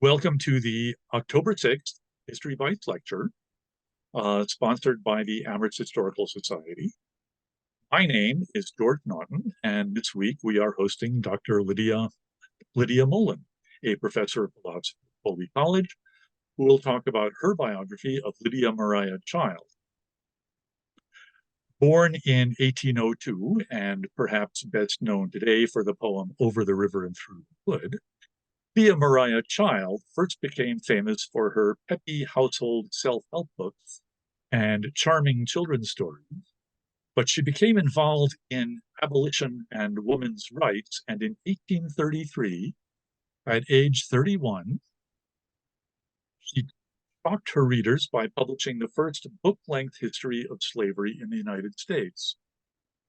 Welcome to the October 6th History Bites lecture, sponsored by the Amherst Historical Society. My name is George Naughton, and this week we are hosting Dr. Lydia Moland, a professor of philosophy at Colby College, who will talk about her biography of Lydia Maria Child. Born in 1802, and perhaps best known today for the poem Over the River and Through the Wood, Lydia Maria Child first became famous for her peppy household self-help books and charming children's stories, but she became involved in abolition and women's rights, and in 1833, at age 31, she shocked her readers by publishing the first book-length history of slavery in the United States,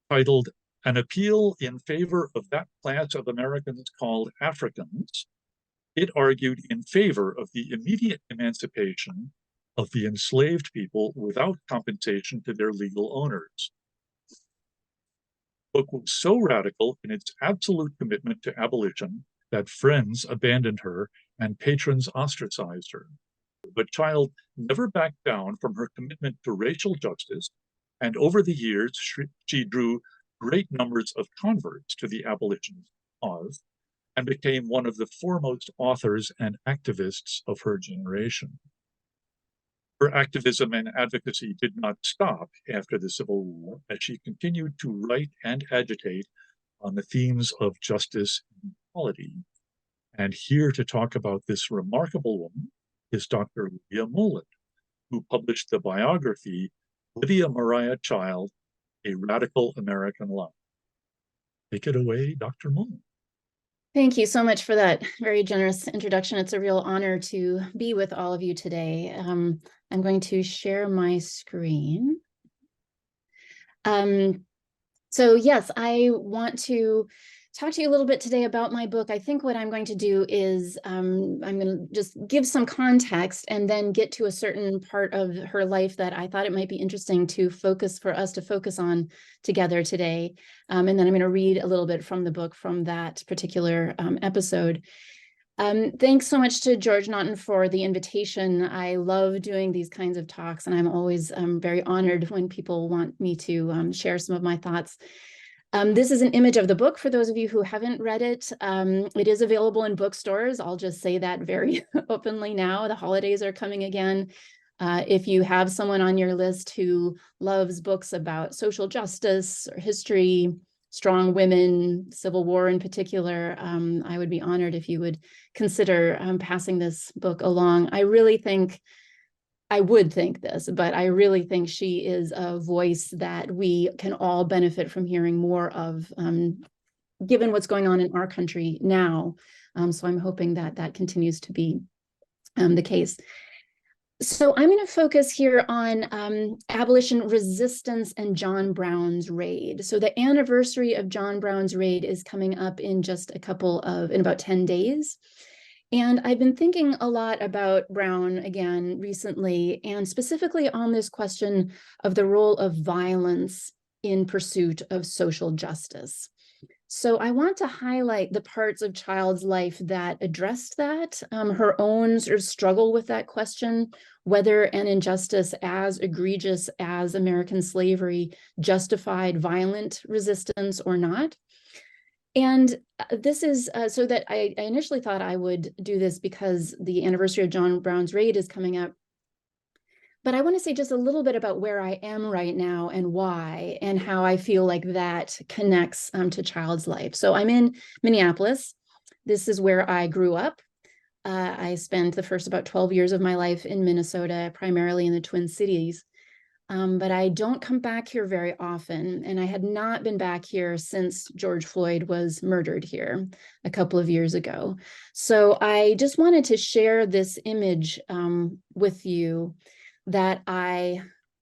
titled An Appeal in Favor of That Class of Americans Called Africans. It argued in favor of the immediate emancipation of the enslaved people without compensation to their legal owners. The book was so radical in its absolute commitment to abolition that friends abandoned her and patrons ostracized her. But Child never backed down from her commitment to racial justice, and over the years, she drew great numbers of converts to the abolitionist cause and became one of the foremost authors and activists of her generation. Her activism and advocacy did not stop after the Civil War, as she continued to write and agitate on the themes of justice and equality. And here to talk about this remarkable woman is Dr. Lydia Moland, who published the biography Lydia Maria Child, A Radical American Life. Take it away, Dr. Moland. Thank you so much for that very generous introduction. It's a real honor to be with all of you today. I'm going to share my screen. So yes, I want to talk to you a little bit today about my book. I think what I'm going to do is I'm going to just give some context and then get to a certain part of her life that I thought it might be interesting to focus on together today. And then I'm going to read a little bit from the book from that particular episode. Thanks so much to George Naughton for the invitation. I love doing these kinds of talks, and I'm always very honored when people want me to share some of my thoughts. This is an image of the book for those of you who haven't read it. It is available in bookstores. I'll just say that very openly now. The holidays are coming again. If you have someone on your list who loves books about social justice or history, strong women, Civil War in particular, I would be honored if you would consider passing this book along. I would think this, but I really think she is a voice that we can all benefit from hearing more of, given what's going on in our country now. So I'm hoping that that continues to be the case. So I'm going to focus here on abolition resistance and John Brown's raid. So the anniversary of John Brown's raid is coming up in in about 10 days. And I've been thinking a lot about Brown again recently, and specifically on this question of the role of violence in pursuit of social justice. So I want to highlight the parts of Child's life that addressed that, her own sort of struggle with that question, whether an injustice as egregious as American slavery justified violent resistance or not. And this is so that I initially thought I would do this because the anniversary of John Brown's raid is coming up. But I want to say just a little bit about where I am right now and why, and how I feel like that connects to Child's life. So I'm in Minneapolis. This is where I grew up. I spent the first about 12 years of my life in Minnesota, primarily in the Twin Cities. But I don't come back here very often, and I had not been back here since George Floyd was murdered here a couple of years ago. So I just wanted to share this image with you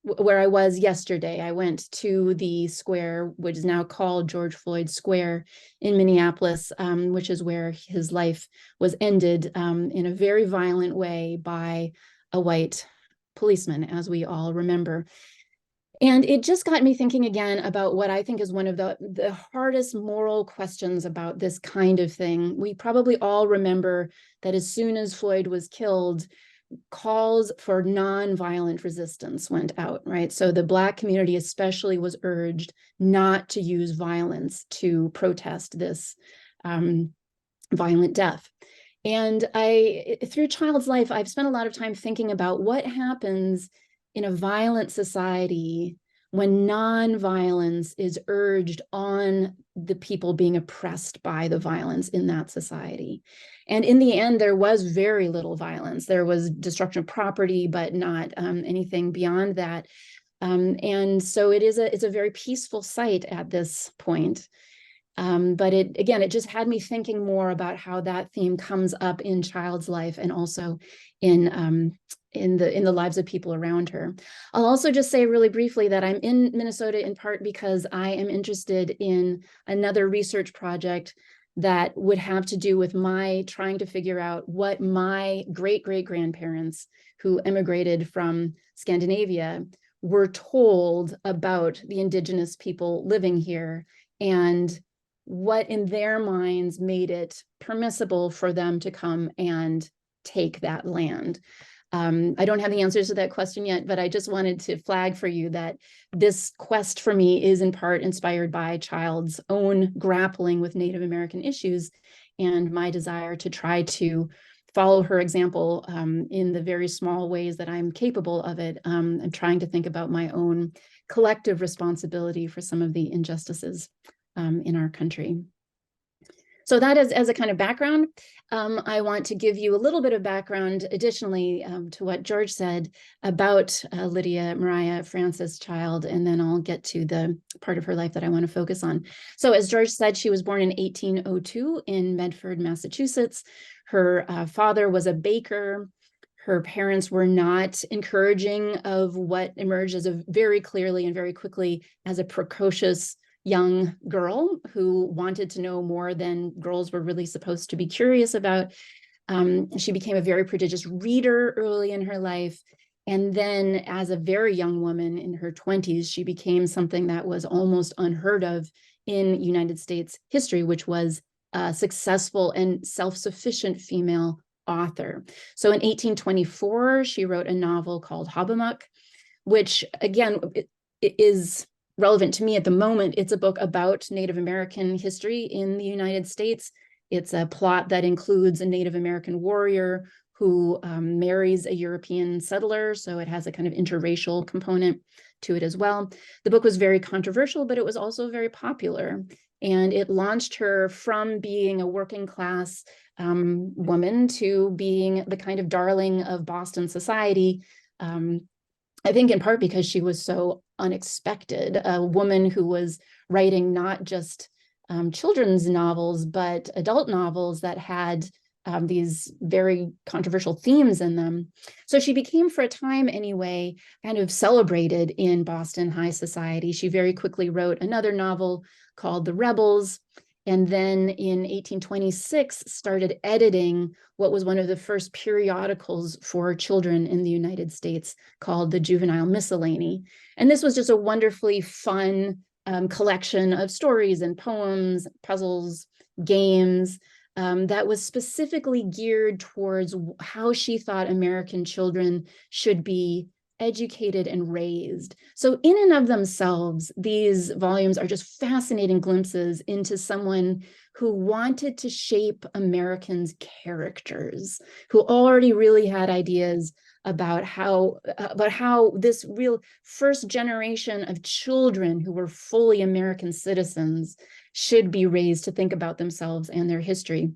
where I was yesterday. I went to the square, which is now called George Floyd Square in Minneapolis, which is where his life was ended in a very violent way by a white policeman, as we all remember. And it just got me thinking again about what I think is one of the hardest moral questions about this kind of thing. We probably all remember that as soon as Floyd was killed, calls for nonviolent resistance went out, right? So the Black community especially was urged not to use violence to protest this violent death. And through Child's life, I've spent a lot of time thinking about what happens in a violent society when nonviolence is urged on the people being oppressed by the violence in that society. And in the end, there was very little violence. There was destruction of property, but not anything beyond that. And so it's a very peaceful site at this point. But it just had me thinking more about how that theme comes up in Child's life and also in the lives of people around her. I'll also just say really briefly that I'm in Minnesota in part because I am interested in another research project that would have to do with my trying to figure out what my great-great-grandparents who emigrated from Scandinavia were told about the indigenous people living here, and what in their minds made it permissible for them to come and take that land. I don't have the answers to that question yet, but I just wanted to flag for you that this quest for me is in part inspired by Child's own grappling with Native American issues and my desire to try to follow her example in the very small ways that I'm capable of it. I'm trying to think about my own collective responsibility for some of the injustices in our country. So that is as a kind of background. I want to give you a little bit of background additionally to what George said about Lydia Maria Frances Child, and then I'll get to the part of her life that I want to focus on. So as George said, she was born in 1802 in Medford, Massachusetts. Her father was a baker. Her parents were not encouraging of what emerged as a very clearly and very quickly as a precocious young girl who wanted to know more than girls were really supposed to be curious about. She became a very prodigious reader early in her life. And then as a very young woman in her 20s, she became something that was almost unheard of in United States history, which was a successful and self-sufficient female author. So in 1824, she wrote a novel called Hobbamuck, which again, it is relevant to me at the moment. It's a book about Native American history in the United States. It's a plot that includes a Native American warrior who marries a European settler, so it has a kind of interracial component to it as well. The book was very controversial, but it was also very popular, and it launched her from being a working class woman to being the kind of darling of Boston society. I think in part because she was so unexpected, a woman who was writing not just children's novels, but adult novels that had these very controversial themes in them. So she became, for a time anyway, kind of celebrated in Boston high society. She very quickly wrote another novel called The Rebels, and then in 1826 started editing what was one of the first periodicals for children in the United States called the Juvenile Miscellany. And this was just a wonderfully fun collection of stories and poems, puzzles, games that was specifically geared towards how she thought American children should be educated and raised. So in and of themselves, these volumes are just fascinating glimpses into someone who wanted to shape Americans' characters, who already really had ideas about how this real first generation of children who were fully American citizens should be raised to think about themselves and their history.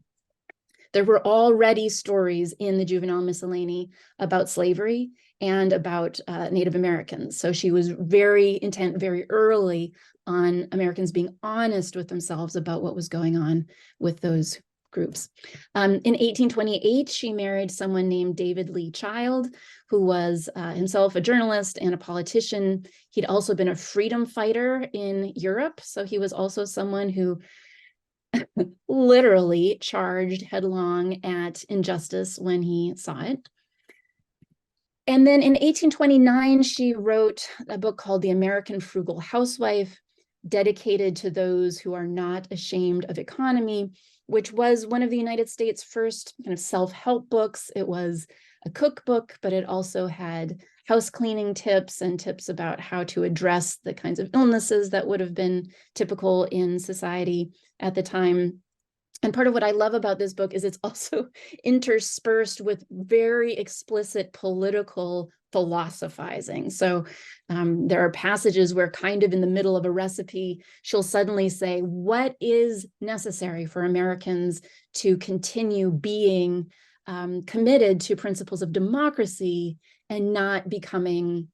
There were already stories in the Juvenile Miscellany about slavery and about Native Americans. So she was very intent very early on Americans being honest with themselves about what was going on with those groups. In 1828, she married someone named David Lee Child, who was himself a journalist and a politician. He'd also been a freedom fighter in Europe. So he was also someone who literally charged headlong at injustice when he saw it. And then in 1829, she wrote a book called The American Frugal Housewife, dedicated to those who are not ashamed of economy, which was one of the United States' first kind of self-help books. It was a cookbook, but it also had house cleaning tips and tips about how to address the kinds of illnesses that would have been typical in society at the time. And part of what I love about this book is it's also interspersed with very explicit political philosophizing. So there are passages where kind of in the middle of a recipe, she'll suddenly say, what is necessary for Americans to continue being committed to principles of democracy and not becoming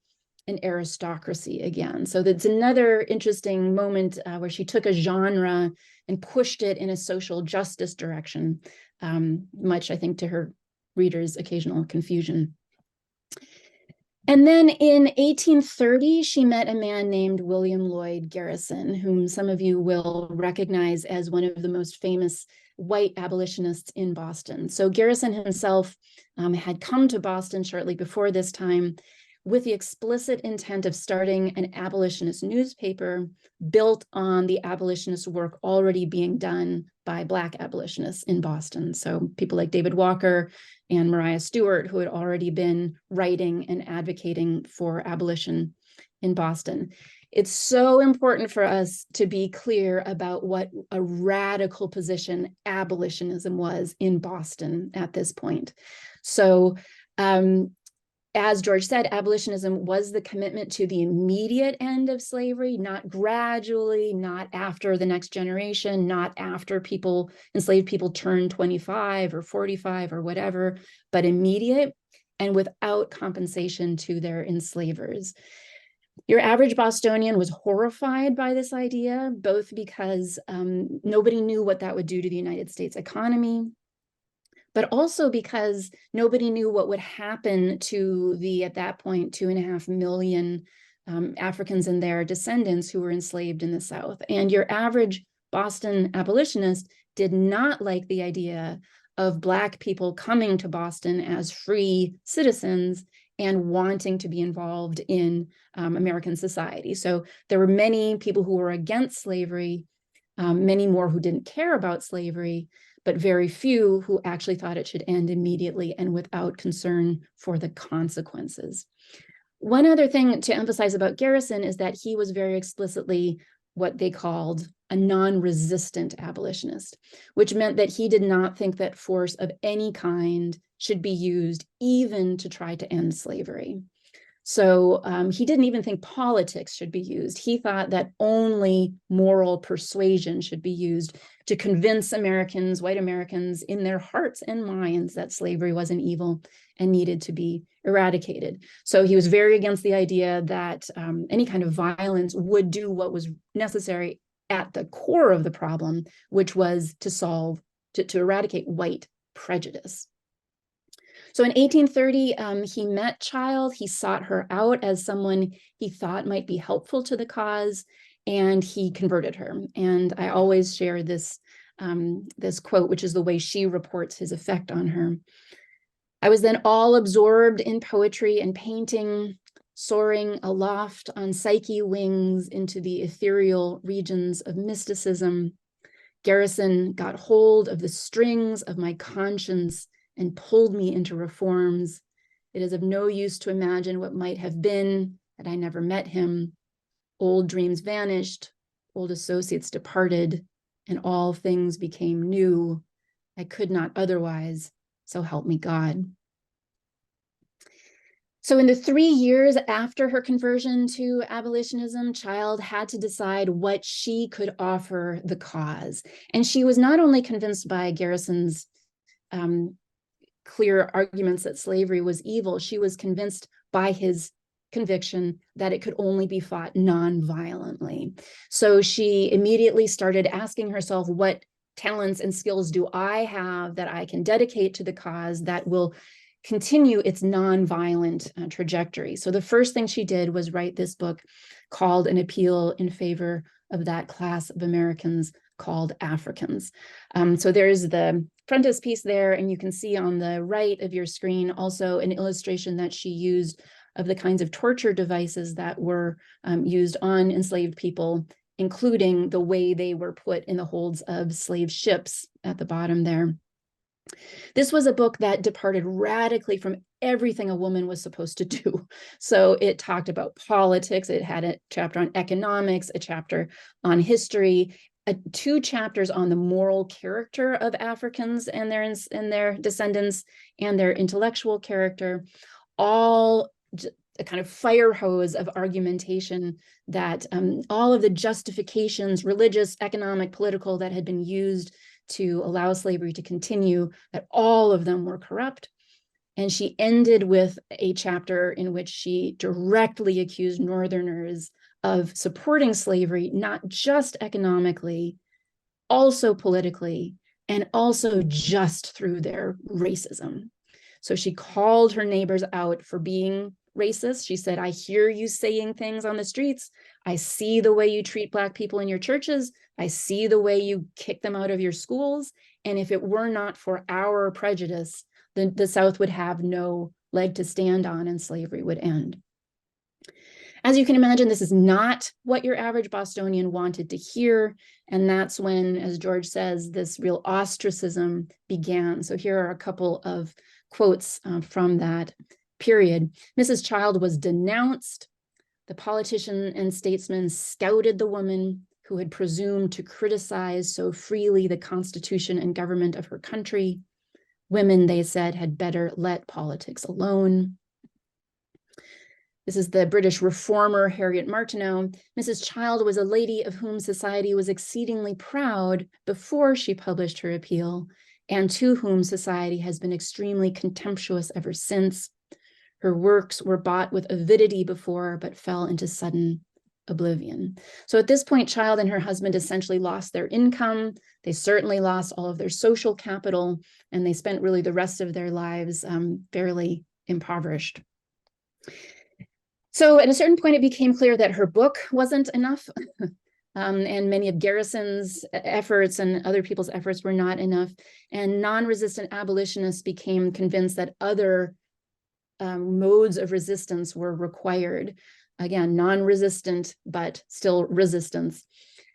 an aristocracy again. So that's another interesting moment where she took a genre and pushed it in a social justice direction, much, I think, to her readers' occasional confusion. And then in 1830, she met a man named William Lloyd Garrison, whom some of you will recognize as one of the most famous white abolitionists in Boston. So Garrison himself had come to Boston shortly before this time with the explicit intent of starting an abolitionist newspaper built on the abolitionist work already being done by Black abolitionists in Boston. So people like David Walker and Mariah Stewart, who had already been writing and advocating for abolition in Boston. It's so important for us to be clear about what a radical position abolitionism was in Boston at this point. So, as George said, abolitionism was the commitment to the immediate end of slavery, not gradually, not after the next generation, not after enslaved people turn 25 or 45 or whatever, but immediate and without compensation to their enslavers. Your average Bostonian was horrified by this idea, both because nobody knew what that would do to the United States economy, but also because nobody knew what would happen to the, at that point, 2.5 million Africans and their descendants who were enslaved in the South. And your average Boston abolitionist did not like the idea of Black people coming to Boston as free citizens and wanting to be involved in American society. So there were many people who were against slavery, many more who didn't care about slavery, but very few who actually thought it should end immediately and without concern for the consequences. One other thing to emphasize about Garrison is that he was very explicitly what they called a non-resistant abolitionist, which meant that he did not think that force of any kind should be used even to try to end slavery. So he didn't even think politics should be used. He thought that only moral persuasion should be used to convince Americans, white Americans, in their hearts and minds that slavery was an evil and needed to be eradicated. So he was very against the idea that any kind of violence would do what was necessary at the core of the problem, which was to eradicate white prejudice. So in 1830, he met Child. He sought her out as someone he thought might be helpful to the cause, and he converted her. And I always share this, this quote, which is the way she reports his effect on her. I was then all absorbed in poetry and painting, soaring aloft on psyche wings into the ethereal regions of mysticism. Garrison got hold of the strings of my conscience and pulled me into reforms. It is of no use to imagine what might have been had I never met him. Old dreams vanished, old associates departed, and all things became new. I could not otherwise, so help me God. So in the 3 years after her conversion to abolitionism, Child had to decide what she could offer the cause. And she was not only convinced by Garrison's clear arguments that slavery was evil, she was convinced by his conviction that it could only be fought non-violently. So she immediately started asking herself, what talents and skills do I have that I can dedicate to the cause that will continue its non-violent trajectory? So the first thing she did was write this book called An Appeal in Favor of That Class of Americans Called Africans. So there's the frontispiece there, and you can see on the right of your screen also an illustration that she used of the kinds of torture devices that were used on enslaved people, including the way they were put in the holds of slave ships at the bottom there. This was a book that departed radically from everything a woman was supposed to do. So it talked about politics. It had a chapter on economics, a chapter on history, 2 chapters on the moral character of Africans and their descendants and their intellectual character, all a kind of fire hose of argumentation that all of the justifications, religious, economic, political, that had been used to allow slavery to continue, that all of them were corrupt. And she ended with a chapter in which she directly accused Northerners of supporting slavery, not just economically, also politically, and also just through their racism. So she called her neighbors out for being racist. She said, I hear you saying things on the streets. I see the way you treat Black people in your churches. I see the way you kick them out of your schools. And if it were not for our prejudice, then the South would have no leg to stand on and slavery would end. As you can imagine, this is not what your average Bostonian wanted to hear. And that's when, as George says, this real ostracism began. So here are a couple of quotes from that period. Mrs. Child was denounced. The politician and statesman scouted the woman who had presumed to criticize so freely the Constitution and government of her country. Women, they said, had better let politics alone. This is the British reformer, Harriet Martineau. Mrs. Child was a lady of whom society was exceedingly proud before she published her appeal, and to whom society has been extremely contemptuous ever since. Her works were bought with avidity before, but fell into sudden oblivion. So at this point, Child and her husband essentially lost their income. They certainly lost all of their social capital, and they spent really the rest of their lives fairly impoverished. So at a certain point, it became clear that her book wasn't enough. And many of Garrison's efforts and other people's efforts were not enough. And non-resistant abolitionists became convinced that other modes of resistance were required. Again, non-resistant, but still resistance.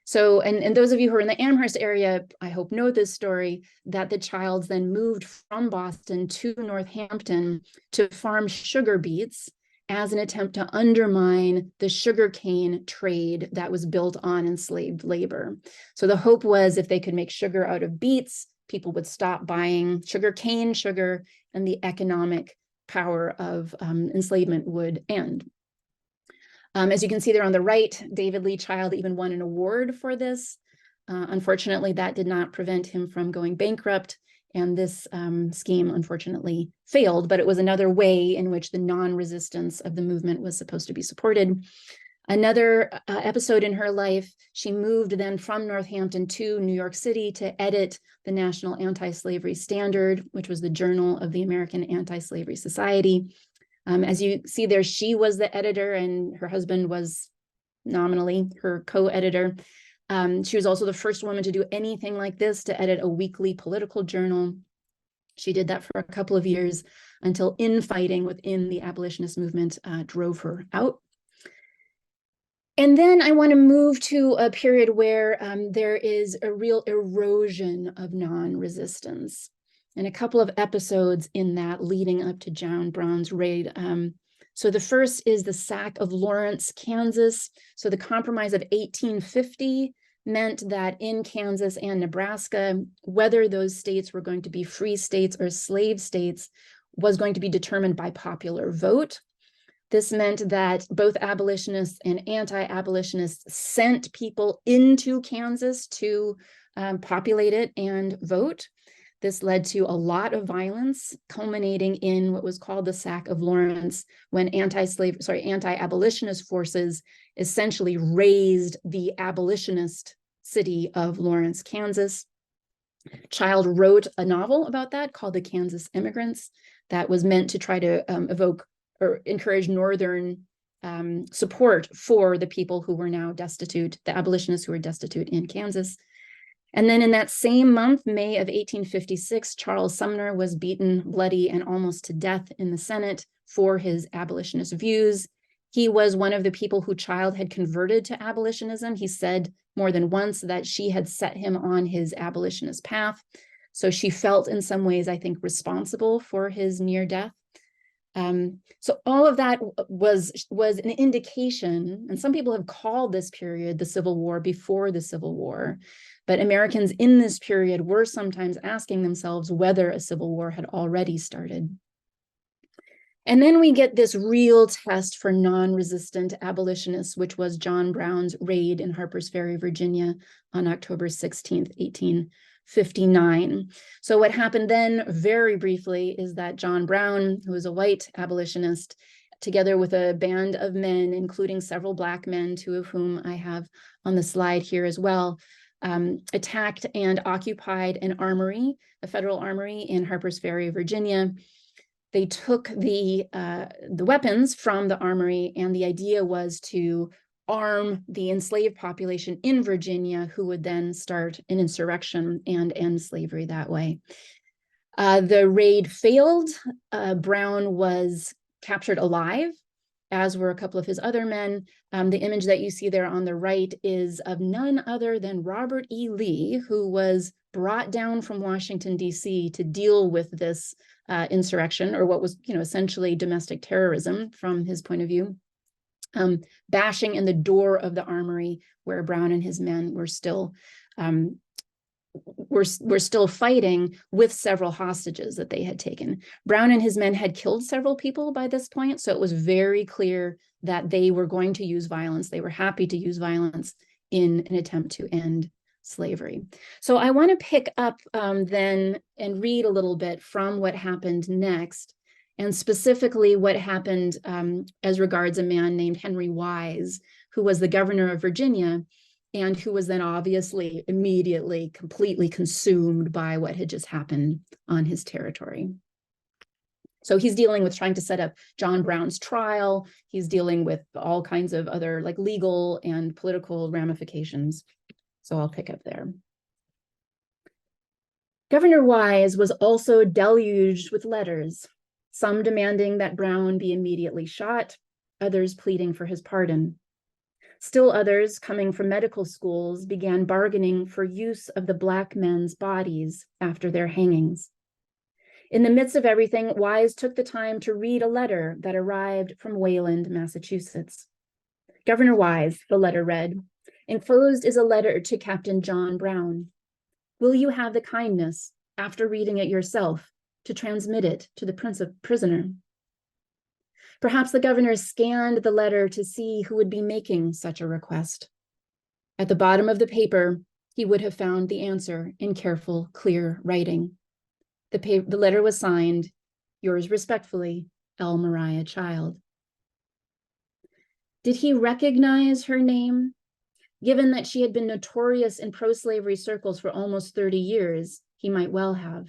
So, and those of you who are in the Amherst area, I hope know this story, that the Childs then moved from Boston to Northampton to farm sugar beets as an attempt to undermine the sugarcane trade that was built on enslaved labor. So the hope was if they could make sugar out of beets, people would stop buying sugarcane sugar, and the economic power of enslavement would end. As you can see there on the right, David Lee Child even won an award for this. Unfortunately, that did not prevent him from going bankrupt. And this scheme, unfortunately, failed, but it was another way in which the non-resistance of the movement was supposed to be supported. Another episode in her life, she moved then from Northampton to New York City to edit the National Anti-Slavery Standard, which was the journal of the American Anti-Slavery Society. As you see there, she was the editor and her husband was nominally her co-editor. She was also the first woman to do anything like this, to edit a weekly political journal. She did that for a couple of years until infighting within the abolitionist movement drove her out. And then I want to move to a period where there is a real erosion of non-resistance, and a couple of episodes in that leading up to John Brown's raid. So the first is the sack of Lawrence, Kansas. So the Compromise of 1850 meant that in Kansas and Nebraska, whether those states were going to be free states or slave states was going to be determined by popular vote. This meant that both abolitionists and anti-abolitionists sent people into Kansas to populate it and vote. This led to a lot of violence, culminating in what was called the Sack of Lawrence, when anti-abolitionist forces essentially razed the abolitionist city of Lawrence, Kansas. Child wrote a novel about that called The Kansas Immigrants that was meant to try to evoke or encourage Northern support for the people who were now destitute, the abolitionists who were destitute in Kansas. And then in that same month, May of 1856, Charles Sumner was beaten, bloody, and almost to death in the Senate for his abolitionist views. He was one of the people who Child had converted to abolitionism. He said more than once that she had set him on his abolitionist path. So she felt in some ways, I think, responsible for his near death. So all of that was an indication, and some people have called this period the Civil War before the Civil War, but Americans in this period were sometimes asking themselves whether a civil war had already started. And then we get this real test for non-resistant abolitionists, which was John Brown's raid in Harper's Ferry, Virginia on October 16th, 1859. So what happened then, very briefly, is that John Brown, who was a white abolitionist, together with a band of men, including several Black men, two of whom I have on the slide here as well, attacked and occupied an armory, a federal armory in Harper's Ferry, Virginia. They took the weapons from the armory, and the idea was to arm the enslaved population in Virginia, who would then start an insurrection and end slavery that way. The raid failed. Brown was captured alive, as were a couple of his other men. The image that you see there on the right is of none other than Robert E. Lee, who was brought down from Washington, D.C. to deal with this insurrection, or what was, essentially domestic terrorism from his point of view, bashing in the door of the armory where Brown and his men were still fighting with several hostages that they had taken. Brown and his men had killed several people by this point, so it was very clear that they were going to use violence. They were happy to use violence in an attempt to end slavery. So I want to pick up then and read a little bit from what happened next, and specifically what happened as regards a man named Henry Wise, who was the governor of Virginia, and who was then obviously immediately completely consumed by what had just happened on his territory. So he's dealing with trying to set up John Brown's trial. He's dealing with all kinds of other legal and political ramifications. So I'll pick up there. Governor Wise was also deluged with letters, some demanding that Brown be immediately shot, others pleading for his pardon. Still others, coming from medical schools, began bargaining for use of the Black men's bodies after their hangings. In the midst of everything, Wise took the time to read a letter that arrived from Wayland, Massachusetts. Governor Wise, the letter read, enclosed is a letter to Captain John Brown. Will you have the kindness, after reading it yourself, to transmit it to the prisoner? Perhaps the governor scanned the letter to see who would be making such a request. At the bottom of the paper, he would have found the answer in careful, clear writing. The letter was signed, yours respectfully, Lydia Maria Child. Did he recognize her name? Given that she had been notorious in pro-slavery circles for almost 30 years, he might well have.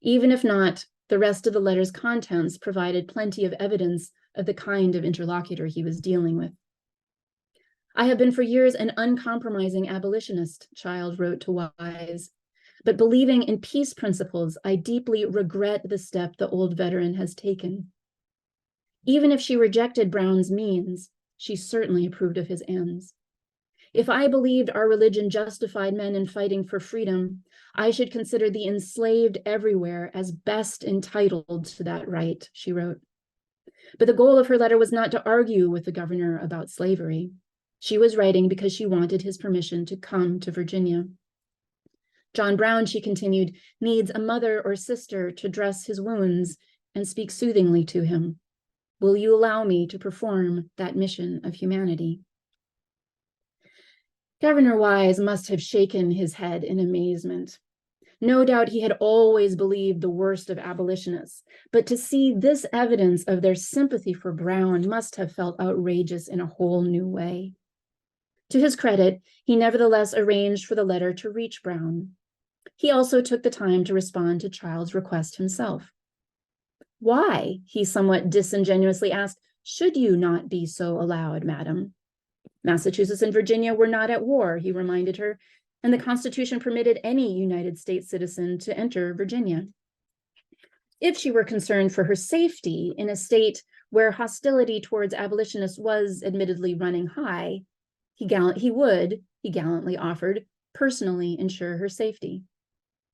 Even if not, the rest of the letter's contents provided plenty of evidence of the kind of interlocutor he was dealing with. I have been for years an uncompromising abolitionist, Child wrote to Wise, but believing in peace principles, I deeply regret the step the old veteran has taken. Even if she rejected Brown's means, she certainly approved of his ends. If I believed our religion justified men in fighting for freedom, I should consider the enslaved everywhere as best entitled to that right, she wrote. But the goal of her letter was not to argue with the governor about slavery. She was writing because she wanted his permission to come to Virginia. John Brown, she continued, needs a mother or sister to dress his wounds and speak soothingly to him. Will you allow me to perform that mission of humanity? Governor Wise must have shaken his head in amazement. No doubt he had always believed the worst of abolitionists, but to see this evidence of their sympathy for Brown must have felt outrageous in a whole new way. To his credit, he nevertheless arranged for the letter to reach Brown. He also took the time to respond to Child's request himself. Why, he somewhat disingenuously asked, should you not be so allowed, madam? Massachusetts and Virginia were not at war, he reminded her. and the Constitution permitted any United States citizen to enter Virginia. If she were concerned for her safety in a state where hostility towards abolitionists was admittedly running high, he gallantly offered, personally ensure her safety.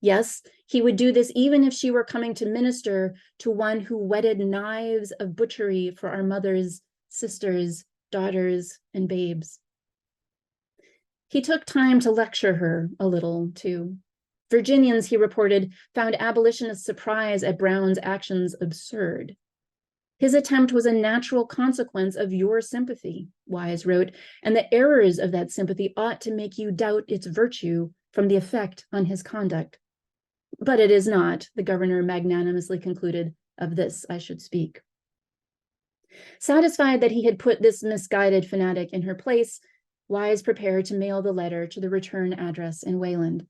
Yes, he would do this even if she were coming to minister to one who whetted knives of butchery for our mothers, sisters, daughters, and babes. He took time to lecture her a little, too. Virginians, he reported, found abolitionists' surprise at Brown's actions absurd. His attempt was a natural consequence of your sympathy, Wise wrote, and the errors of that sympathy ought to make you doubt its virtue from the effect on his conduct. But it is not, the governor magnanimously concluded. Of this I should speak. Satisfied that he had put this misguided fanatic in her place, Wise prepared to mail the letter to the return address in Wayland.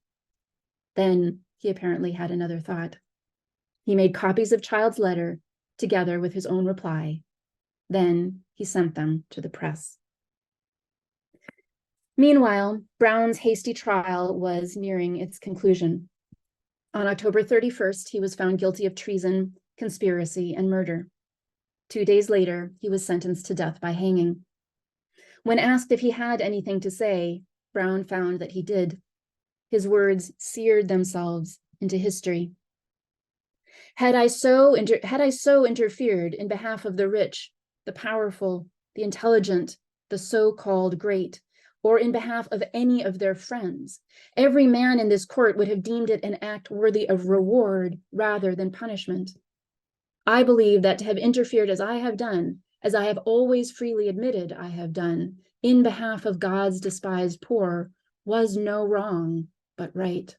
Then he apparently had another thought. He made copies of Child's letter together with his own reply. Then he sent them to the press. Meanwhile, Brown's hasty trial was nearing its conclusion. On October 31st, he was found guilty of treason, conspiracy, and murder. 2 days later, he was sentenced to death by hanging. When asked if he had anything to say, Brown found that he did. His words seared themselves into history. Had I so interfered in behalf of the rich, the powerful, the intelligent, the so-called great, or in behalf of any of their friends, every man in this court would have deemed it an act worthy of reward rather than punishment. I believe that to have interfered as I have done, as I have always freely admitted I have done, in behalf of God's despised poor, was no wrong, but right.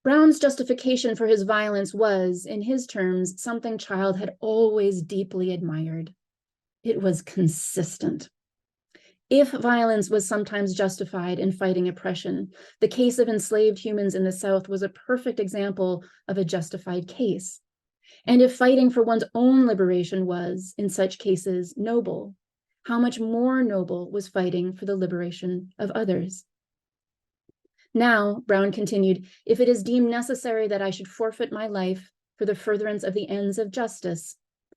Brown's justification for his violence was, in his terms, something Child had always deeply admired. It was consistent. If violence was sometimes justified in fighting oppression, the case of enslaved humans in the South was a perfect example of a justified case. And if fighting for one's own liberation was, in such cases, noble, how much more noble was fighting for the liberation of others? Now, Brown continued, if it is deemed necessary that I should forfeit my life for the furtherance of the ends of justice,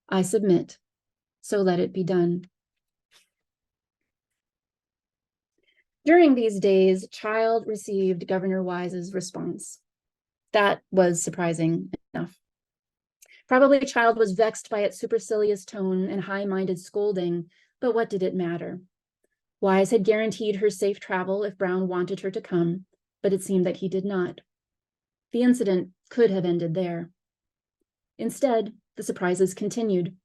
I submit. So let it be done. During these days, Child received Governor Wise's response. That was surprising enough. Probably Child was vexed by its supercilious tone and high-minded scolding, but what did it matter? Wise had guaranteed her safe travel if Brown wanted her to come, but it seemed that he did not. The incident could have ended there. Instead, the surprises continued.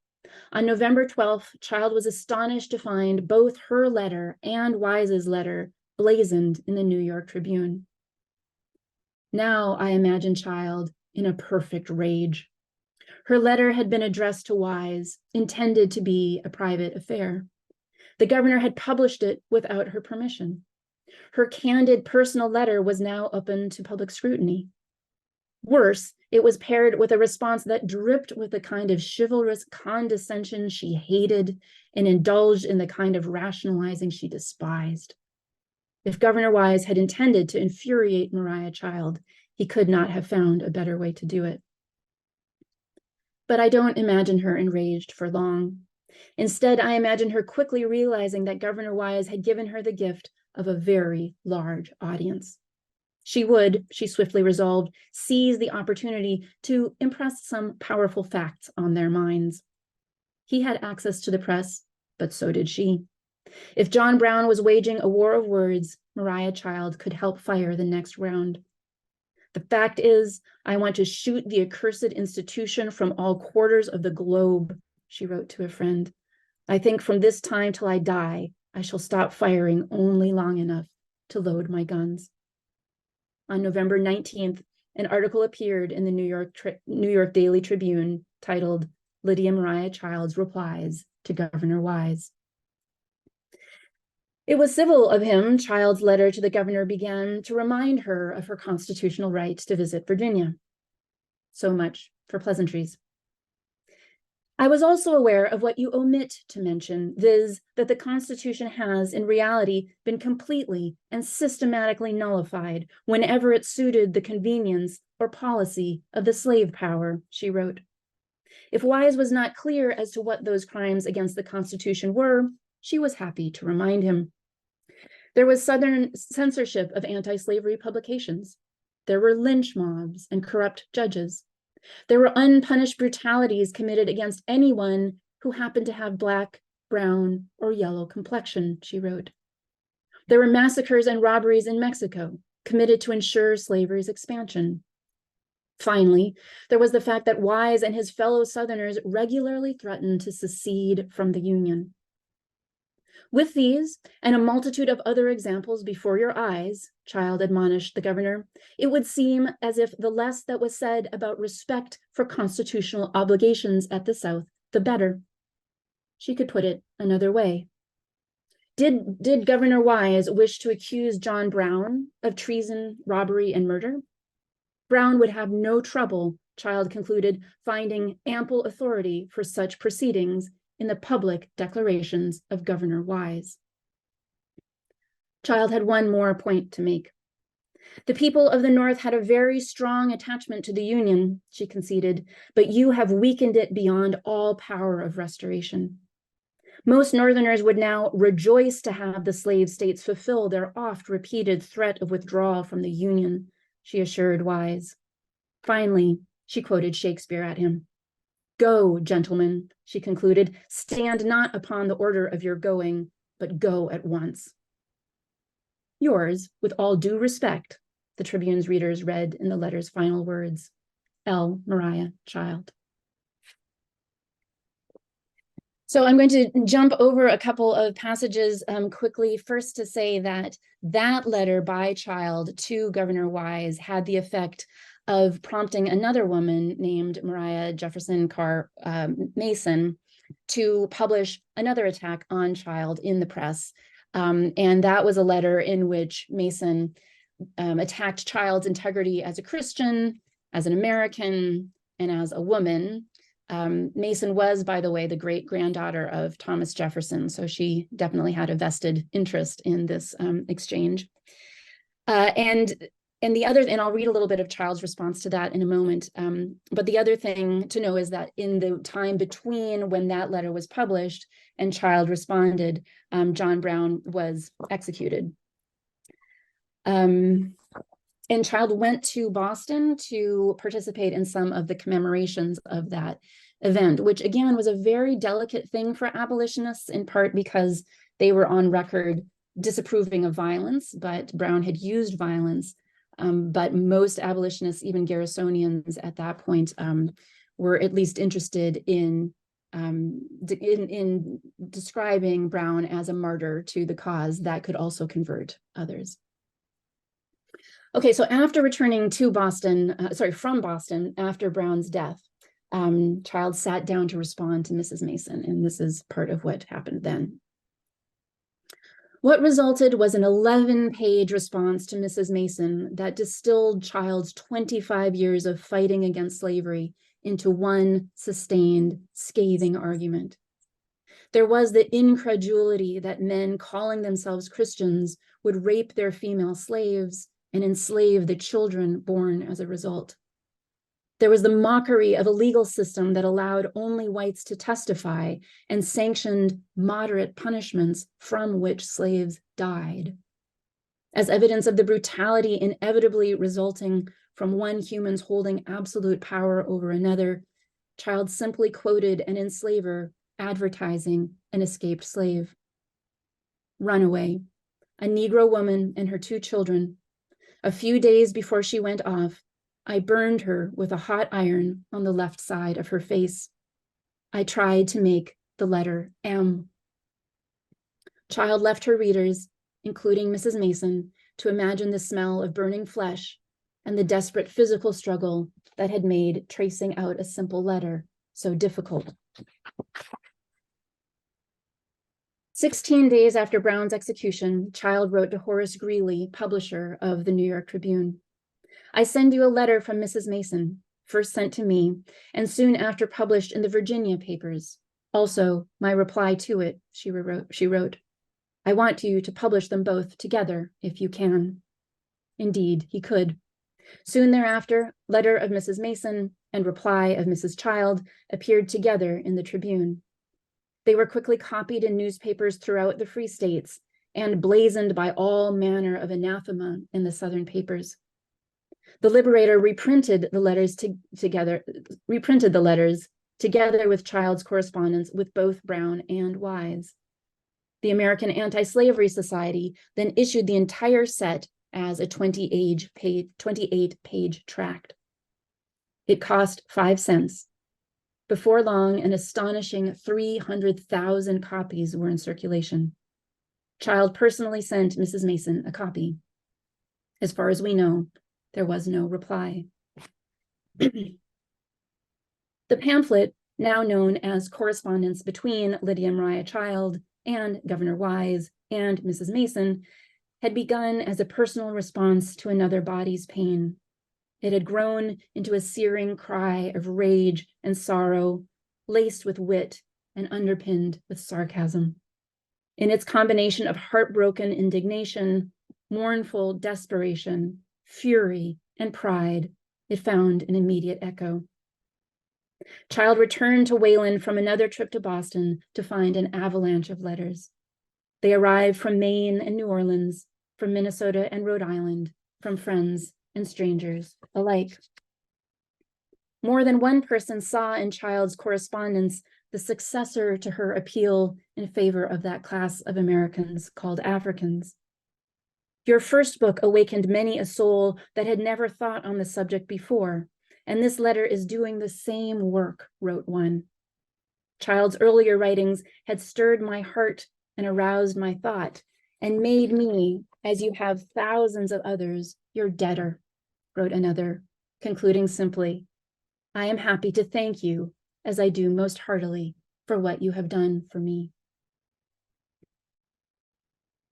On November 12th, Child was astonished to find both her letter and Wise's letter blazoned in the New York Tribune. Now I imagine Child in a perfect rage. Her letter had been addressed to Wise, intended to be a private affair. The governor had published it without her permission. Her candid personal letter was now open to public scrutiny. Worse, it was paired with a response that dripped with the kind of chivalrous condescension she hated and indulged in the kind of rationalizing she despised. If Governor Wise had intended to infuriate Maria Child, he could not have found a better way to do it. But I don't imagine her enraged for long. Instead, I imagine her quickly realizing that Governor Wise had given her the gift of a very large audience. She would, she swiftly resolved, seize the opportunity to impress some powerful facts on their minds. He had access to the press, but so did she. If John Brown was waging a war of words, Maria Child could help fire the next round. The fact is, I want to shoot the accursed institution from all quarters of the globe, she wrote to a friend. I think from this time till I die, I shall stop firing only long enough to load my guns. On November 19th, an article appeared in the New York Daily Tribune titled Lydia Maria Child's Replies to Governor Wise. It was civil of him, Child's letter to the governor began, to remind her of her constitutional right to visit Virginia. So much for pleasantries. I was also aware of what you omit to mention, viz., that the Constitution has, in reality, been completely and systematically nullified whenever it suited the convenience or policy of the slave power, she wrote. If Wise was not clear as to what those crimes against the Constitution were, she was happy to remind him. There was Southern censorship of anti-slavery publications. There were lynch mobs and corrupt judges. There were unpunished brutalities committed against anyone who happened to have Black, brown, or yellow complexion, she wrote. There were massacres and robberies in Mexico committed to ensure slavery's expansion. Finally, there was the fact that Wise and his fellow Southerners regularly threatened to secede from the Union. With these and a multitude of other examples before your eyes, Child admonished the governor, it would seem as if the less that was said about respect for constitutional obligations at the South, the better. She could put it another way. Did Governor Wise wish to accuse John Brown of treason, robbery, and murder? Brown would have no trouble, Child concluded, finding ample authority for such proceedings in the public declarations of Governor Wise. Child had one more point to make. The people of the North had a very strong attachment to the Union, she conceded, but you have weakened it beyond all power of restoration. Most Northerners would now rejoice to have the slave states fulfill their oft-repeated threat of withdrawal from the Union, she assured Wise. Finally, she quoted Shakespeare at him. Go, gentlemen, she concluded, stand not upon the order of your going, but go at once. Yours, with all due respect, the Tribune's readers read in the letter's final words, Lydia Maria Child. So I'm going to jump over a couple of passages quickly, first to say that that letter by Child to Governor Wise had the effect of prompting another woman named Mariah Jefferson Carr Mason to publish another attack on Child in the press. And that was a letter in which Mason attacked Child's integrity as a Christian, as an American, and as a woman. Mason was, by the way, the great-granddaughter of Thomas Jefferson, so she definitely had a vested interest in this exchange. And the other, and I'll read a little bit of Child's response to that in a moment, but the other thing to know is that in the time between when that letter was published and Child responded, John Brown was executed. And Child went to Boston to participate in some of the commemorations of that event, which again was a very delicate thing for abolitionists, in part because they were on record disapproving of violence, but Brown had used violence. But most abolitionists, even Garrisonians at that point, were at least interested in describing Brown as a martyr to the cause that could also convert others. Okay, so after returning to Boston, from Boston after Brown's death, Child sat down to respond to Mrs. Mason, and this is part of what happened then. What resulted was an 11-page response to Mrs. Mason that distilled Child's 25 years of fighting against slavery into one sustained, scathing argument. There was the incredulity that men calling themselves Christians would rape their female slaves and enslave the children born as a result. There was the mockery of a legal system that allowed only whites to testify and sanctioned moderate punishments from which slaves died. As evidence of the brutality inevitably resulting from one human's holding absolute power over another, Child simply quoted an enslaver advertising an escaped slave. Runaway, a Negro woman and her 2 children. A few days before she went off, I burned her with a hot iron on the left side of her face. I tried to make the letter M. Child left her readers, including Mrs. Mason, to imagine the smell of burning flesh and the desperate physical struggle that had made tracing out a simple letter so difficult. 16 days after Brown's execution, Child wrote to Horace Greeley, publisher of the New York Tribune. I send you a letter from Mrs. Mason. first sent to me, and soon after published in the Virginia papers. Also, my reply to it, she wrote, I want you to publish them both together if you can. Indeed, he could. Soon thereafter, letter of Mrs. Mason and reply of Mrs. Child appeared together in the Tribune. They were quickly copied in newspapers throughout the Free States and blazoned by all manner of anathema in the Southern papers. The Liberator reprinted the letters together with Child's correspondence with both Brown and Wise. The American Anti-Slavery Society then issued the entire set as a 28-page tract. It cost 5 cents. Before long, an astonishing 300,000 copies were in circulation. Child personally sent Mrs. Mason a copy. As far as we know, there was no reply. The pamphlet, now known as Correspondence Between Lydia Maria Child and Governor Wise and Mrs. Mason, had begun as a personal response to another body's pain. It had grown into a searing cry of rage and sorrow, laced with wit and underpinned with sarcasm. In its combination of heartbroken indignation, mournful desperation, fury, and pride, it found an immediate echo. Child returned to Wayland from another trip to Boston to find an avalanche of letters. They arrived from Maine and New Orleans, from Minnesota and Rhode Island, from friends and strangers alike. More than one person saw in Child's correspondence the successor to her appeal in favor of that class of Americans called Africans. Your first book awakened many a soul that had never thought on the subject before, and this letter is doing the same work, wrote one. Child's earlier writings had stirred my heart and aroused my thought, and made me, as you have thousands of others, your debtor, wrote another, concluding simply, I am happy to thank you, as I do most heartily, for what you have done for me.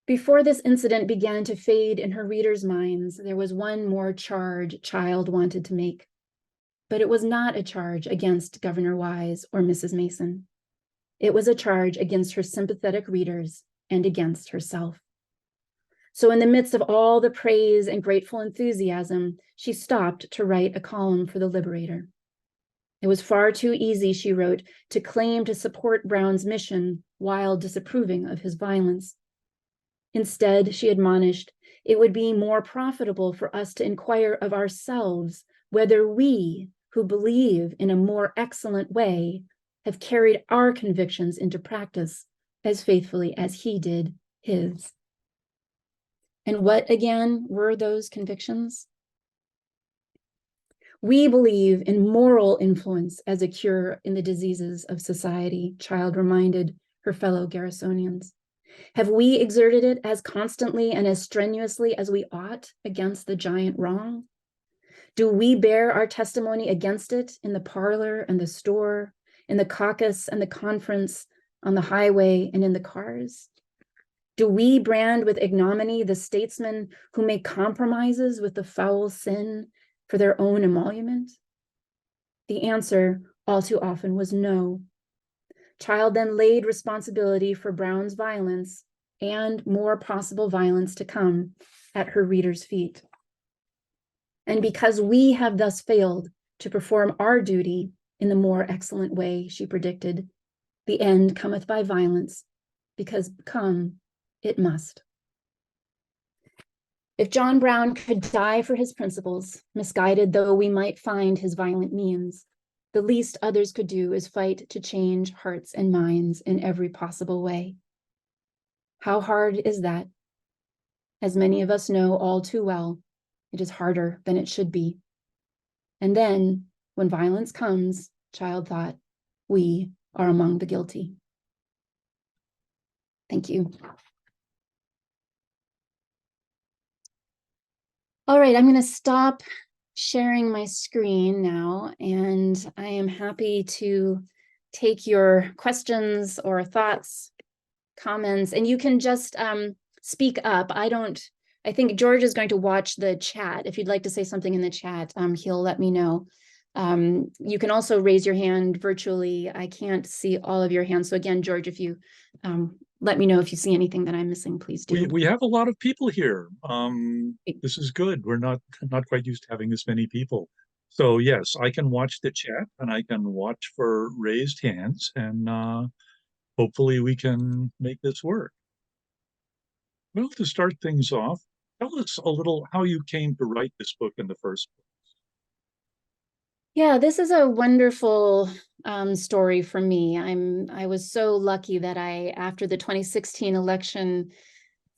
Before this incident began to fade in her readers' minds, there was one more charge Child wanted to make. But it was not a charge against Governor Wise or Mrs. Mason. It was a charge against her sympathetic readers and against herself. So in the midst of all the praise and grateful enthusiasm, she stopped to write a column for the Liberator. It was far too easy, she wrote, to claim to support Brown's mission while disapproving of his violence. Instead, she admonished, it would be more profitable for us to inquire of ourselves whether we, who believe in a more excellent way, have carried our convictions into practice as faithfully as he did his. And what, again, were those convictions? We believe in moral influence as a cure in the diseases of society, Child reminded her fellow Garrisonians. Have we exerted it as constantly and as strenuously as we ought against the giant wrong? Do we bear our testimony against it in the parlor and the store, in the caucus and the conference, on the highway and in the cars? Do we brand with ignominy the statesmen who make compromises with the foul sin for their own emolument? The answer all too often was no. Child then laid responsibility for Brown's violence and more possible violence to come at her readers' feet. And because we have thus failed to perform our duty in the more excellent way, she predicted, the end cometh by violence, because come it must. If John Brown could die for his principles, misguided though we might find his violent means, the least others could do is fight to change hearts and minds in every possible way. How hard is that? As many of us know all too well, it is harder than it should be. And then, when violence comes, Child thought, we are among the guilty. Thank you. All right, I'm going to stop sharing my screen now, and I am happy to take your questions or thoughts, comments, and you can just speak up. I think George is going to watch the chat. If you'd like to say something in the chat, he'll let me know. You can also raise your hand virtually. I can't see all of your hands. So again, George, if you let me know if you see anything that I'm missing, please do. We have a lot of people here. This is good. We're not quite used to having this many people. So yes, I can watch the chat and I can watch for raised hands, and hopefully we can make this work. Well, to start things off, tell us a little how you came to write this book in the first place. Yeah, this is a wonderful story for me. I was so lucky that after the 2016 election,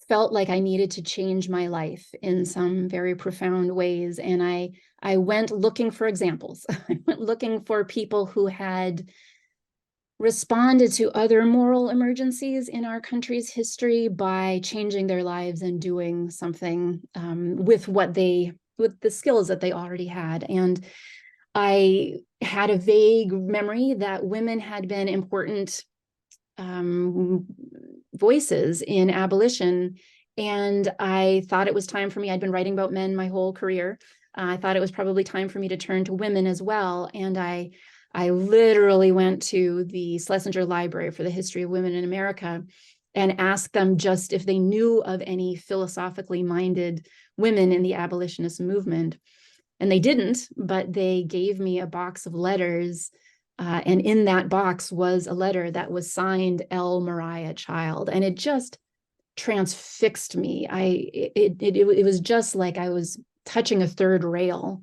felt like I needed to change my life in some very profound ways. And I went looking for examples. I went looking for people who had responded to other moral emergencies in our country's history by changing their lives and doing something with the skills that they already had. And I had a vague memory that women had been important voices in abolition. And I thought it was time for me. I'd been writing about men my whole career. I thought it was probably time for me to turn to women as well. And I literally went to the Schlesinger Library for the History of Women in America and asked them just if they knew of any philosophically minded women in the abolitionist movement. And they didn't, but they gave me a box of letters. And in that box was a letter that was signed Lydia Maria Child. And it just transfixed me. It was just like I was touching a third rail.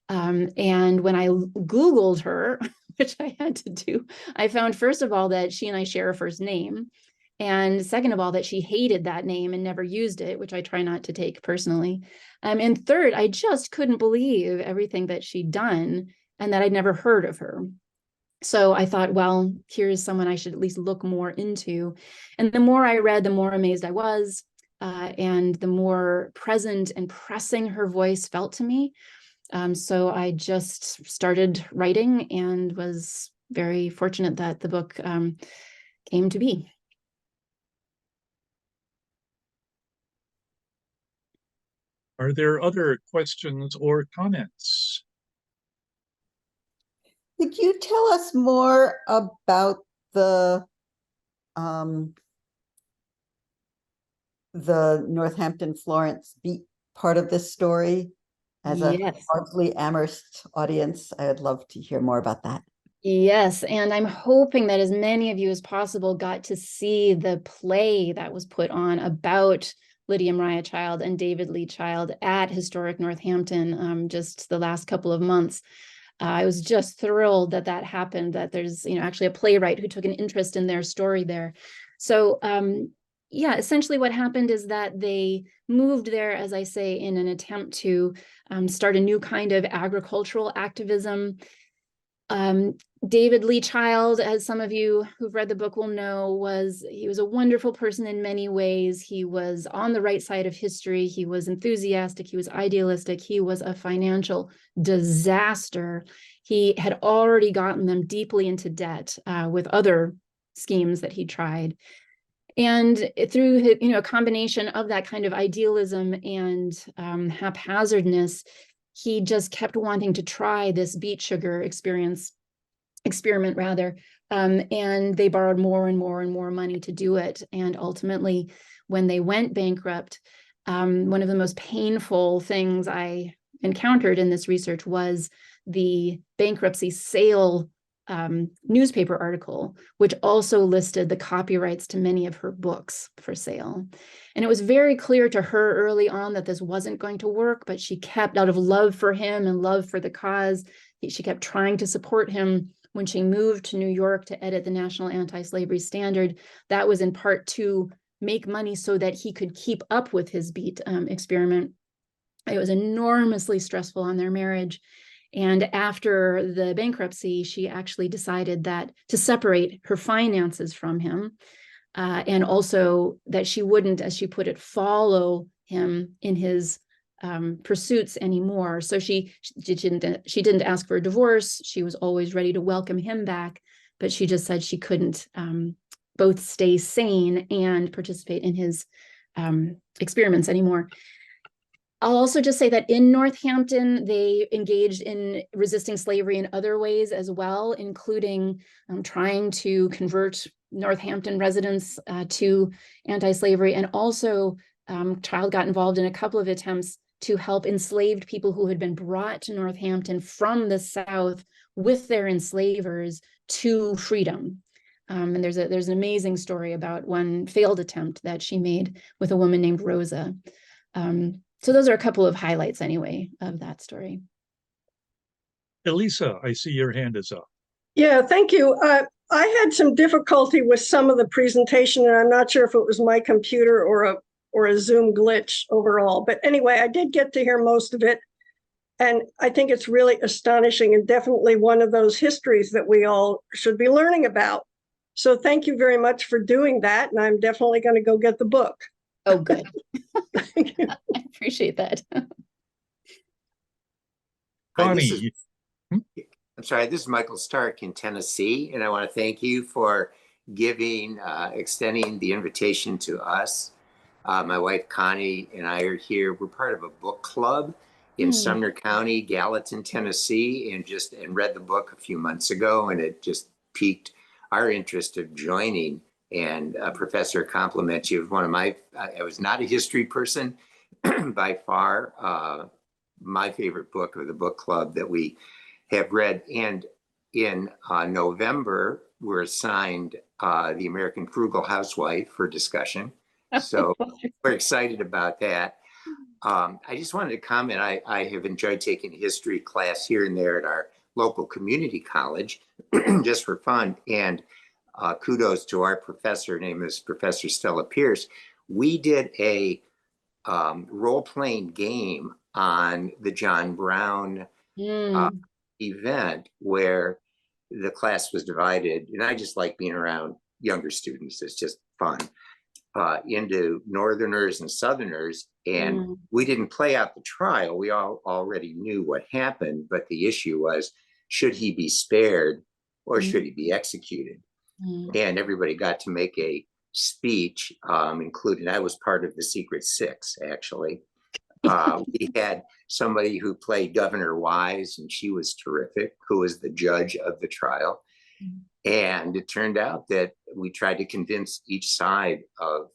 And when I Googled her, which I had to do, I found, first of all, that she and I share a first name. And second of all, that she hated that name and never used it, which I try not to take personally. And third, I just couldn't believe everything that she'd done and that I'd never heard of her. So I thought, well, here's someone I should at least look more into. And the more I read, the more amazed I was, and the more present and pressing her voice felt to me. So I just started writing and was very fortunate that the book came to be. Are there other questions or comments? Could you tell us more about the Northampton Florence beat part of this story? As a largely Amherst audience, I would love to hear more about that. Yes, and I'm hoping that as many of you as possible got to see the play that was put on about Lydia Maria Child and David Lee Child at Historic Northampton just the last couple of months. I was just thrilled that that happened, that there's actually a playwright who took an interest in their story there. So yeah, essentially what happened is that they moved there, as I say, in an attempt to start a new kind of agricultural activism. David Lee Child, as some of you who've read the book will know, he was a wonderful person in many ways. He was on the right side of history. He was enthusiastic. He was idealistic. He was a financial disaster. He had already gotten them deeply into debt with other schemes that he tried. And through a combination of that kind of idealism and haphazardness, he just kept wanting to try this beet sugar experiment, and they borrowed more and more and more money to do it. And ultimately, when they went bankrupt, one of the most painful things I encountered in this research was the bankruptcy sale newspaper article, which also listed the copyrights to many of her books for sale. And it was very clear to her early on that this wasn't going to work, but she kept, out of love for him and love for the cause, she kept trying to support him. When she moved to New York to edit the National Anti-Slavery Standard, that was in part to make money so that he could keep up with his beet experiment. It was enormously stressful on their marriage. And after the bankruptcy, she actually decided that to separate her finances from him, and also that she wouldn't, as she put it, follow him in his pursuits anymore. So she didn't ask for a divorce. She was always ready to welcome him back, but she just said she couldn't both stay sane and participate in his experiments anymore. I'll also just say that in Northampton, they engaged in resisting slavery in other ways as well, including trying to convert Northampton residents to anti-slavery. And also, Child got involved in a couple of attempts to help enslaved people who had been brought to Northampton from the South with their enslavers to freedom. And there's an amazing story about one failed attempt that she made with a woman named Rosa. So those are a couple of highlights anyway of that story. Elisa, I see your hand is up. Yeah, thank you. I had some difficulty with some of the presentation, and I'm not sure if it was my computer or a Zoom glitch overall. But anyway, I did get to hear most of it. And I think it's really astonishing and definitely one of those histories that we all should be learning about. So thank you very much for doing that. And I'm definitely going to go get the book. Oh, good. I appreciate that. Bonnie. I'm sorry, this is Michael Stark in Tennessee, and I want to thank you for extending the invitation to us. My wife Connie and I are here. We're part of a book club in Sumner County, Gallatin, Tennessee, and read the book a few months ago, and it just piqued our interest of joining. And Professor, compliment you. I was not a history person by far. My favorite book of the book club that we have read. And in November, we're assigned The American Frugal Housewife for discussion. So we're excited about that. I just wanted to comment. I have enjoyed taking a history class here and there at our local community college just for fun. And kudos to our professor, her name is Professor Stella Pierce. We did a role-playing game on the John Brown event where the class was divided, and I just like being around younger students. It's just fun, into Northerners and Southerners. And we didn't play out the trial. We all already knew what happened, but the issue was, should he be spared or should he be executed? And everybody got to make a speech, including, I was part of the Secret Six, actually. We had somebody who played Governor Wise, and she was terrific, who was the judge of the trial. And it turned out that we tried to convince each side of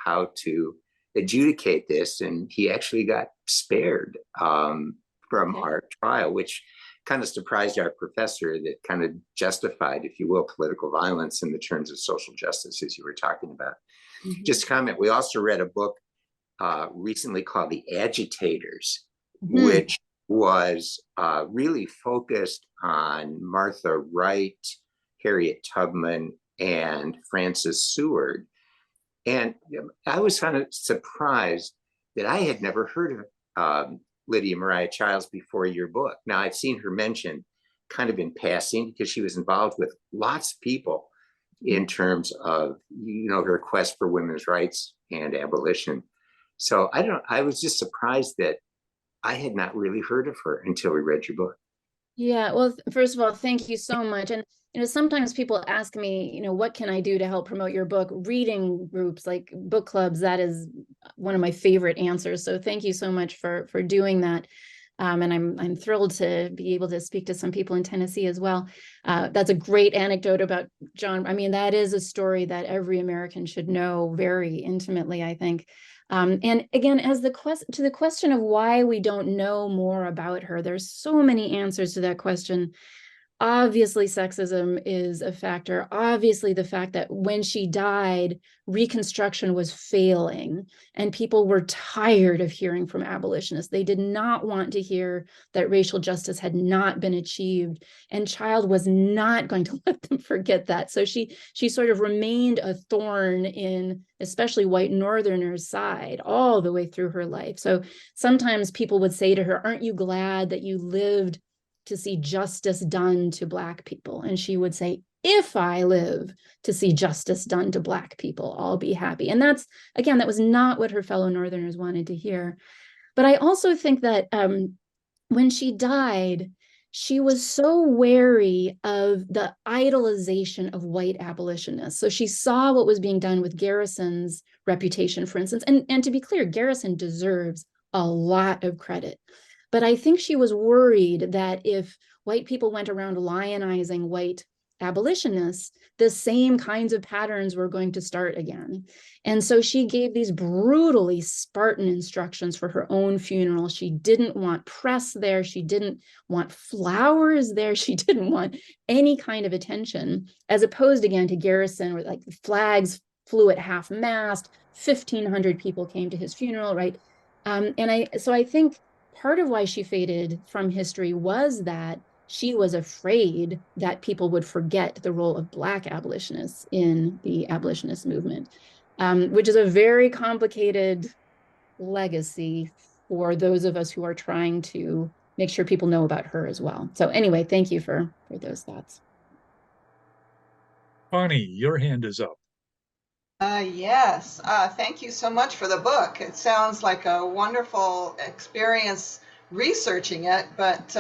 how to adjudicate this, and he actually got spared from our trial, which kind of surprised our professor. That kind of justified, if you will, political violence in the terms of social justice, as you were talking about. Just a comment, we also read a book recently called The Agitators, which was really focused on Martha Wright, Harriet Tubman, and Frances Seward. And I was kind of surprised that I had never heard of Lydia Maria Child before your book. Now, I've seen her mentioned kind of in passing because she was involved with lots of people in terms of, her quest for women's rights and abolition. So I was just surprised that I had not really heard of her until we read your book. Yeah, well, first of all, thank you so much. And sometimes people ask me, what can I do to help promote your book? Reading groups like book clubs, that is one of my favorite answers. So thank you so much for doing that. And I'm thrilled to be able to speak to some people in Tennessee as well. That's a great anecdote about John. I mean, that is a story that every American should know very intimately, I think. And again, as to the question of why we don't know more about her, there's so many answers to that question. Obviously, sexism is a factor. Obviously, the fact that when she died, Reconstruction was failing and people were tired of hearing from abolitionists. They did not want to hear that racial justice had not been achieved, and Child was not going to let them forget that. So she sort of remained a thorn in especially white Northerners' side all the way through her life. So sometimes people would say to her, "Aren't you glad that you lived to see justice done to Black people?" And she would say, "If I live to see justice done to Black people, I'll be happy." And that was not what her fellow Northerners wanted to hear. But I also think that when she died, she was so wary of the idolization of white abolitionists. So she saw what was being done with Garrison's reputation, for instance. And to be clear, Garrison deserves a lot of credit. But I think she was worried that if white people went around lionizing white abolitionists, the same kinds of patterns were going to start again. And so she gave these brutally Spartan instructions for her own funeral. She didn't want press there. She didn't want flowers there. She didn't want any kind of attention, as opposed again to Garrison, where like the flags flew at half mast, 1,500 people came to his funeral, right? So I think part of why she faded from history was that she was afraid that people would forget the role of Black abolitionists in the abolitionist movement, which is a very complicated legacy for those of us who are trying to make sure people know about her as well. So anyway, thank you for those thoughts. Connie, your hand is up. Yes, thank you so much for the book. It sounds like a wonderful experience researching it, but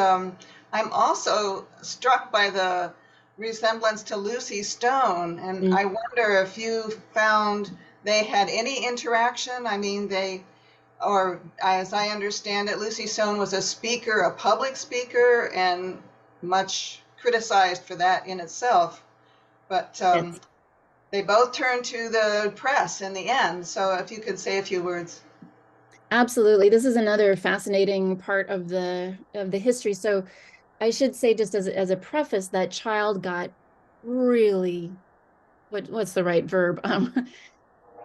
I'm also struck by the resemblance to Lucy Stone, and I wonder if you found they had any interaction. I mean, or as I understand it, Lucy Stone was a speaker, a public speaker, and much criticized for that in itself. But they both turned to the press in the end. So if you could say a few words. Absolutely. This is another fascinating part of the history. So I should say, just as a preface, that Child got really, what's the right verb?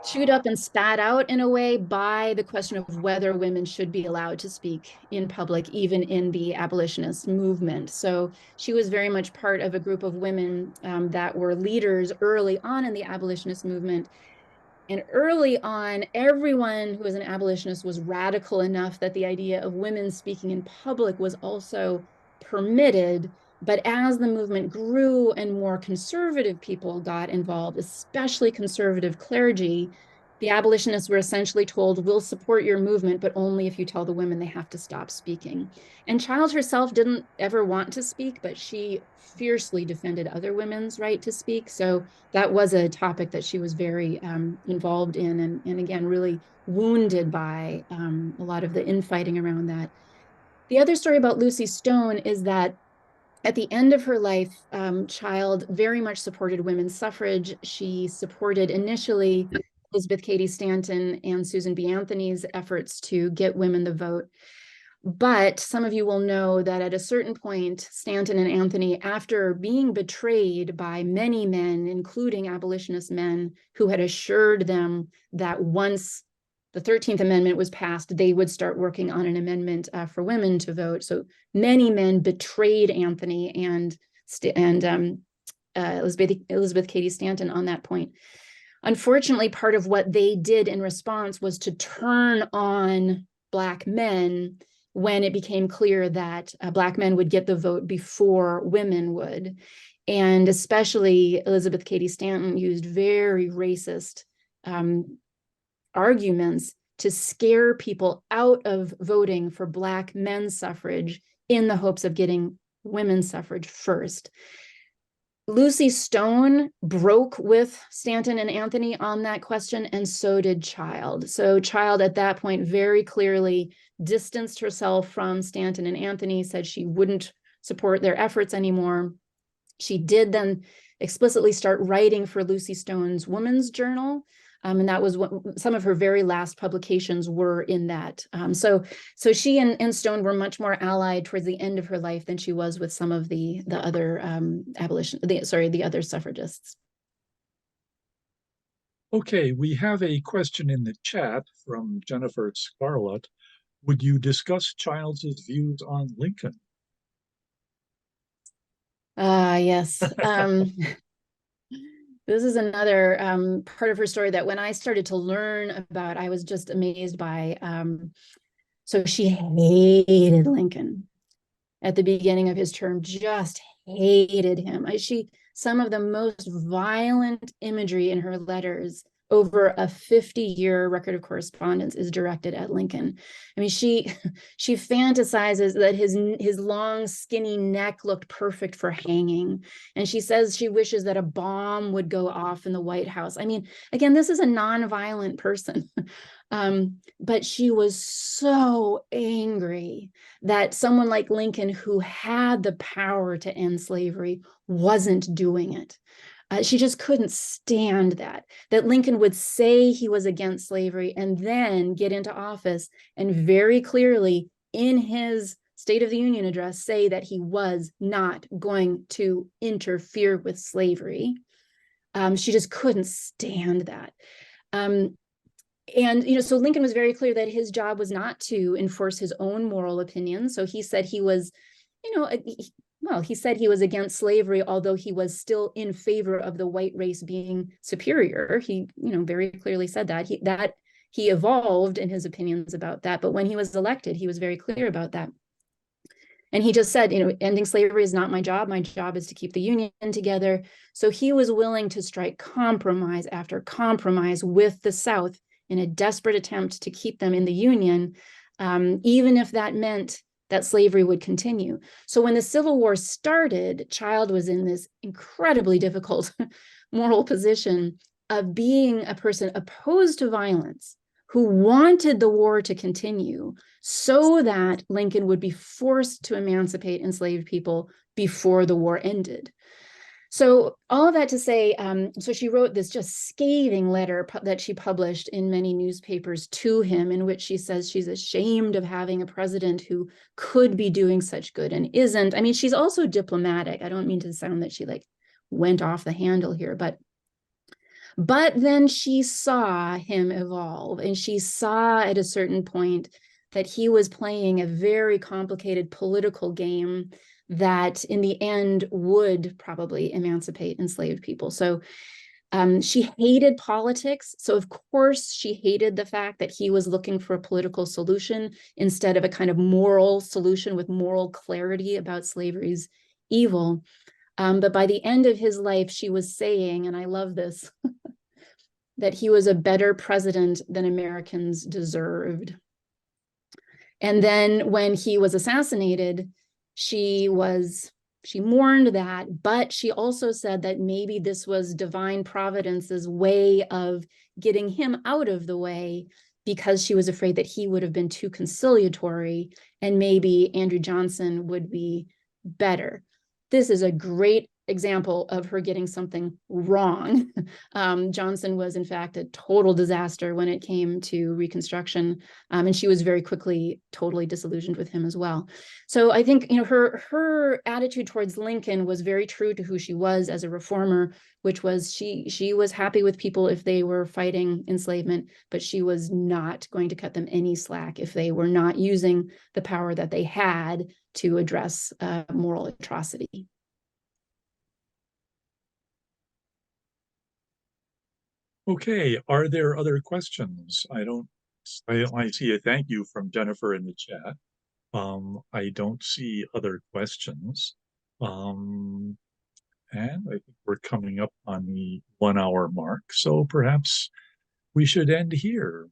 Chewed up and spat out in a way by the question of whether women should be allowed to speak in public, even in the abolitionist movement. So she was very much part of a group of women that were leaders early on in the abolitionist movement. And early on, everyone who was an abolitionist was radical enough that the idea of women speaking in public was also permitted. But as the movement grew and more conservative people got involved, especially conservative clergy, the abolitionists were essentially told, we'll support your movement, but only if you tell the women they have to stop speaking. And Child herself didn't ever want to speak, but she fiercely defended other women's right to speak. So that was a topic that she was very involved in, and again, really wounded by a lot of the infighting around that. The other story about Lucy Stone is that at the end of her life, Child very much supported women's suffrage. She supported initially Elizabeth Cady Stanton and Susan B. Anthony's efforts to get women the vote. But some of you will know that at a certain point, Stanton and Anthony, after being betrayed by many men, including abolitionist men who had assured them that once the 13th Amendment was passed, they would start working on an amendment for women to vote. So many men betrayed Anthony and Elizabeth Cady Stanton on that point. Unfortunately, part of what they did in response was to turn on Black men when it became clear that Black men would get the vote before women would. And especially Elizabeth Cady Stanton used very racist arguments to scare people out of voting for Black men's suffrage in the hopes of getting women's suffrage first. Lucy Stone broke with Stanton and Anthony on that question, and so did Child. So Child at that point very clearly distanced herself from Stanton and Anthony, said she wouldn't support their efforts anymore. She did then explicitly start writing for Lucy Stone's Woman's Journal, and that was what some of her very last publications were in that. So she and Stone were much more allied towards the end of her life than she was with some of the other the other suffragists. Okay, we have a question in the chat from Jennifer Scarlett. Would you discuss Child's views on Lincoln? Yes. This is another part of her story that when I started to learn about, I was just amazed by. So she hated Lincoln at the beginning of his term, just hated him. Some of the most violent imagery in her letters over a 50-year record of correspondence is directed at Lincoln. I mean, she fantasizes that his long, skinny neck looked perfect for hanging. And she says she wishes that a bomb would go off in the White House. I mean, again, this is a nonviolent person. But she was so angry that someone like Lincoln, who had the power to end slavery, wasn't doing it. She just couldn't stand that Lincoln would say he was against slavery and then get into office and very clearly in his State of the Union address say that he was not going to interfere with slavery. She just couldn't stand that. And, so Lincoln was very clear that his job was not to enforce his own moral opinions. So he said he was, he said he was against slavery, although he was still in favor of the white race being superior. He, very clearly said that. He evolved in his opinions about that. But when he was elected, he was very clear about that. And he just said, ending slavery is not my job. My job is to keep the Union together. So he was willing to strike compromise after compromise with the South in a desperate attempt to keep them in the Union, even if that meant that slavery would continue. So when the Civil War started, Child was in this incredibly difficult moral position of being a person opposed to violence, who wanted the war to continue so that Lincoln would be forced to emancipate enslaved people before the war ended. So all of that to say, so she wrote this just scathing letter that she published in many newspapers to him, in which she says she's ashamed of having a president who could be doing such good and isn't. I mean, she's also diplomatic. I don't mean to sound that she went off the handle here, but then she saw him evolve, and she saw at a certain point that he was playing a very complicated political game that in the end would probably emancipate enslaved people. So she hated politics. So of course she hated the fact that he was looking for a political solution instead of a kind of moral solution with moral clarity about slavery's evil. But by the end of his life, she was saying, and I love this, that he was a better president than Americans deserved. And then when he was assassinated, she mourned that, but she also said that maybe this was divine providence's way of getting him out of the way, because she was afraid that he would have been too conciliatory and maybe Andrew Johnson would be better. This is a great example of her getting something wrong. Johnson was, in fact, a total disaster when it came to Reconstruction, and she was very quickly totally disillusioned with him as well. So I think her attitude towards Lincoln was very true to who she was as a reformer, which was she was happy with people if they were fighting enslavement, but she was not going to cut them any slack if they were not using the power that they had to address moral atrocity. Okay, are there other questions? I see a thank you from Jennifer in the chat. I don't see other questions. And I think we're coming up on the 1 hour mark, so perhaps we should end here.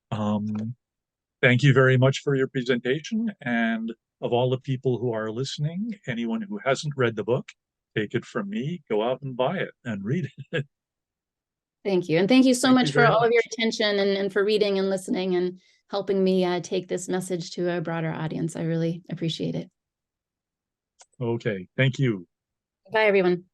Thank you very much for your presentation, and of all the people who are listening, anyone who hasn't read the book, take it from me, go out and buy it and read it. Thank you. And thank you so much for all of your attention and for reading and listening and helping me take this message to a broader audience. I really appreciate it. Okay, thank you. Bye, everyone.